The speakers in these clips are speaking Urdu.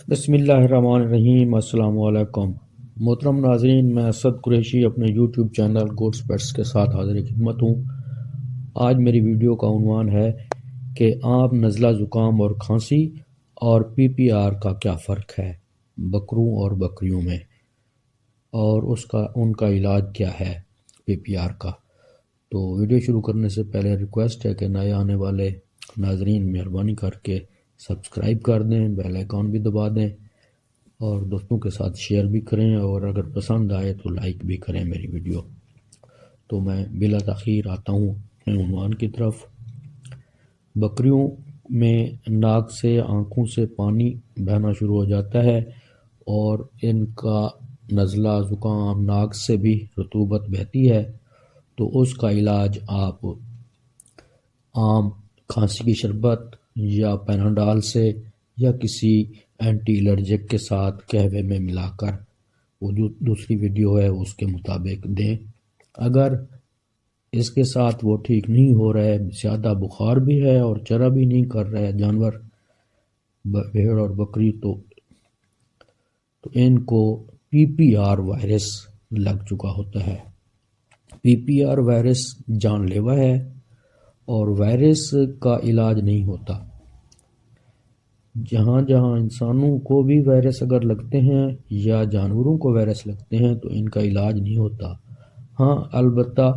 بسم اللہ الرحمن الرحیم۔ السلام علیکم محترم ناظرین، میں اسد قریشی اپنے یوٹیوب چینل گوڈز پیٹس کے ساتھ حاضر خدمت ہوں۔ آج میری ویڈیو کا عنوان ہے کہ عام نزلہ زکام اور کھانسی اور پی پی آر کا کیا فرق ہے بکروں اور بکریوں میں، اور ان کا علاج کیا ہے پی پی آر کا۔ تو ویڈیو شروع کرنے سے پہلے ریکویسٹ ہے کہ نئے آنے والے ناظرین مہربانی کر کے سبسکرائب کر دیں، بیل آئیکن بھی دبا دیں اور دوستوں کے ساتھ شیئر بھی کریں، اور اگر پسند آئے تو لائک بھی کریں میری ویڈیو۔ تو میں بلا تاخیر آتا ہوں اپنے عنوان کی طرف۔ بکریوں میں ناک سے آنکھوں سے پانی بہنا شروع ہو جاتا ہے اور ان کا نزلہ زکام ناک سے بھی رطوبت بہتی ہے، تو اس کا علاج آپ عام کھانسی کی شربت یا پیناڈال سے یا کسی اینٹی الرجک کے ساتھ قہوے میں ملا کر، وہ جو دوسری ویڈیو ہے اس کے مطابق دیں۔ اگر اس کے ساتھ وہ ٹھیک نہیں ہو رہا ہے، زیادہ بخار بھی ہے اور چرا بھی نہیں کر رہا ہے جانور بھیڑ اور بکری، تو ان کو پی پی آر وائرس لگ چکا ہوتا ہے۔ پی پی آر وائرس جان لیوا ہے اور وائرس کا علاج نہیں ہوتا۔ جہاں جہاں انسانوں کو بھی وائرس اگر لگتے ہیں یا جانوروں کو وائرس لگتے ہیں تو ان کا علاج نہیں ہوتا۔ ہاں، البتہ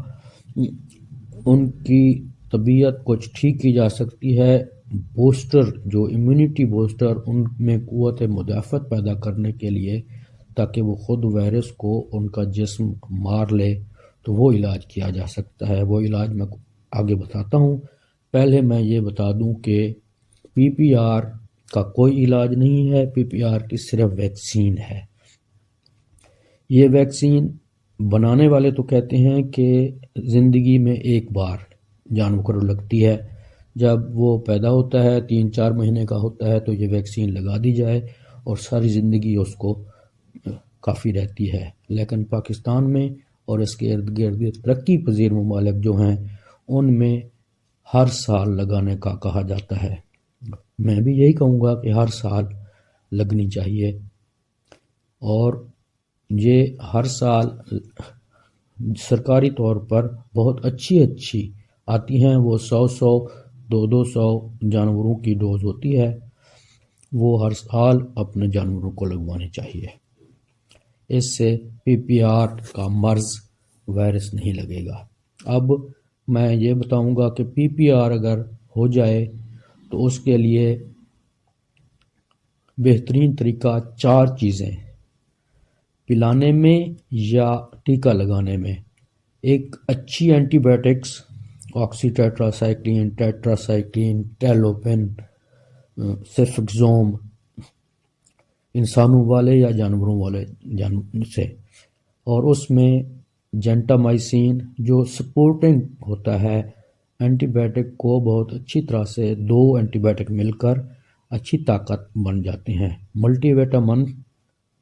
ان کی طبیعت کچھ ٹھیک کی جا سکتی ہے۔ بوسٹر، جو امیونٹی بوسٹر، ان میں قوت مدافعت پیدا کرنے کے لیے، تاکہ وہ خود وائرس کو ان کا جسم مار لے، تو وہ علاج کیا جا سکتا ہے۔ وہ علاج میں آگے بتاتا ہوں۔ پہلے میں یہ بتا دوں کہ پی پی آر کا کوئی علاج نہیں ہے، پی پی آر کی صرف ویکسین ہے۔ یہ ویکسین بنانے والے تو کہتے ہیں کہ زندگی میں ایک بار جانور کو لگتی ہے، جب وہ پیدا ہوتا ہے 3-4 مہینے کا ہوتا ہے تو یہ ویکسین لگا دی جائے اور ساری زندگی اس کو کافی رہتی ہے۔ لیکن پاکستان میں اور اس کے ارد گرد ترقی پذیر ممالک جو ہیں ان میں ہر سال لگانے کا کہا جاتا ہے۔ میں بھی یہی کہوں گا کہ ہر سال لگنی چاہیے، اور یہ ہر سال سرکاری طور پر بہت اچھی آتی ہیں۔ وہ 100 200 جانوروں کی ڈوز ہوتی ہے، وہ ہر سال اپنے جانوروں کو لگوانے چاہیے۔ اس سے پی پی آر کا مرض وائرس نہیں لگے گا۔ اب میں یہ بتاؤں گا کہ پی پی آر اگر ہو جائے تو اس کے لیے بہترین طریقہ 4 چیزیں پلانے میں یا ٹیکہ لگانے میں۔ ایک اچھی اینٹی بائیوٹکس، آکسی ٹیٹراسائکلین، ٹیٹراسائکلین، ٹیلوپین، سیفکزوم، انسانوں والے یا جانوروں والے سے، اور اس میں جینٹامائسین جو سپورٹنگ ہوتا ہے اینٹی بائیوٹک کو، بہت اچھی طرح سے 2 اینٹی بائیوٹک مل کر اچھی طاقت بن جاتے ہیں۔ ملٹی وٹامن،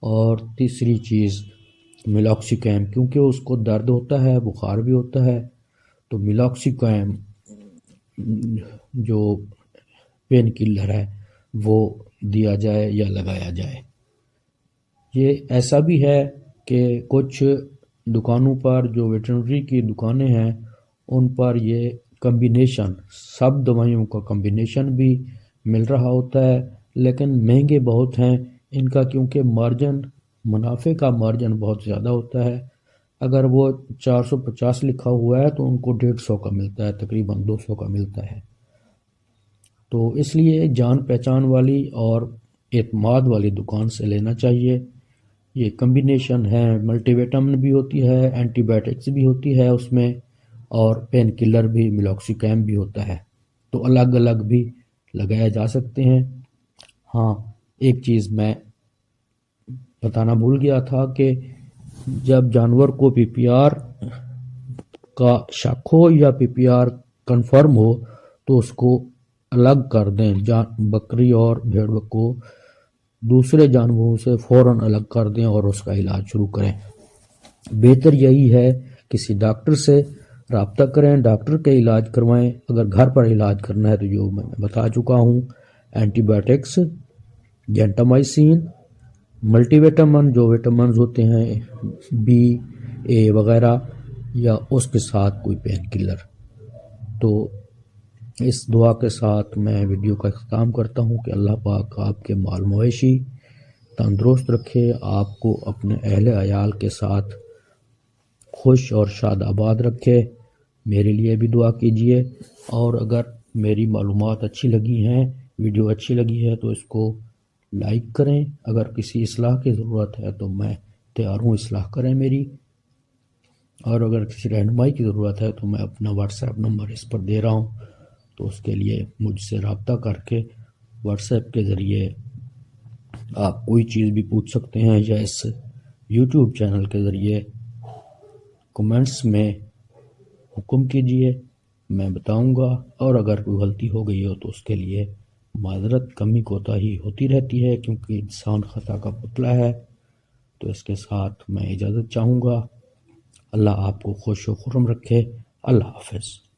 اور تیسری چیز میلاکسیکیم، کیونکہ اس کو درد ہوتا ہے، بخار بھی ہوتا ہے، تو میلاکسیکیم جو پین کلر ہے وہ دیا جائے یا لگایا جائے۔ یہ ایسا بھی ہے کہ کچھ دکانوں پر، جو ویٹرنری کی دکانیں ہیں، ان پر یہ کمبینیشن، سب دوائیوں کا کمبینیشن بھی مل رہا ہوتا ہے، لیکن مہنگے بہت ہیں ان کا، کیونکہ منافع کا مارجن بہت زیادہ ہوتا ہے۔ اگر وہ 450 لکھا ہوا ہے تو ان کو 150 کا ملتا ہے، تقریباً 200 کا ملتا ہے۔ تو اس لیے جان پہچان والی اور اعتماد والی دکان سے لینا چاہیے۔ یہ کمبینیشن ہے، ملٹی وٹامن بھی ہوتی ہے، اینٹی بائیوٹکس بھی ہوتی ہے اس میں، اور پین کلر بھی، میلاکسیکیم بھی ہوتا ہے، تو الگ الگ بھی لگائے جا سکتے ہیں۔ ہاں، ایک چیز میں بتانا بھول گیا تھا کہ جب جانور کو پی پی آر کا شک ہو یا پی پی آر کنفرم ہو تو اس کو الگ کر دیں، بکری اور بھیڑ کو دوسرے جانوروں سے فوراً الگ کر دیں اور اس کا علاج شروع کریں۔ بہتر یہی ہے کسی ڈاکٹر سے رابطہ کریں، ڈاکٹر کے علاج کروائیں۔ اگر گھر پر علاج کرنا ہے تو جو میں بتا چکا ہوں، اینٹی بائیوٹکس جینٹامائسین، ملٹی وٹامن جو وٹامنز ہوتے ہیں بی اے وغیرہ، یا اس کے ساتھ کوئی پین کلر۔ تو اس دعا کے ساتھ میں ویڈیو کا اختتام کرتا ہوں کہ اللہ پاک آپ کے مال مویشی تندرست رکھے، آپ کو اپنے اہل عیال کے ساتھ خوش اور شاد آباد رکھے۔ میرے لیے بھی دعا کیجیے، اور اگر میری معلومات اچھی لگی ہیں، ویڈیو اچھی لگی ہے، تو اس کو لائک کریں۔ اگر کسی اصلاح کی ضرورت ہے تو میں تیار ہوں، اصلاح کریں میری۔ اور اگر کسی رہنمائی کی ضرورت ہے تو میں اپنا واٹس ایپ نمبر اس پر دے رہا ہوں، تو اس کے لیے مجھ سے رابطہ کر کے واٹس ایپ کے ذریعے آپ کوئی چیز بھی پوچھ سکتے ہیں، یا اس یوٹیوب چینل کے ذریعے کمنٹس میں حکم کیجئے، میں بتاؤں گا۔ اور اگر کوئی غلطی ہو گئی ہو تو اس کے لیے معذرت، کمی کوتاہی ہوتی رہتی ہے، کیونکہ انسان خطا کا پتلا ہے۔ تو اس کے ساتھ میں اجازت چاہوں گا۔ اللہ آپ کو خوش و خرم رکھے۔ اللہ حافظ۔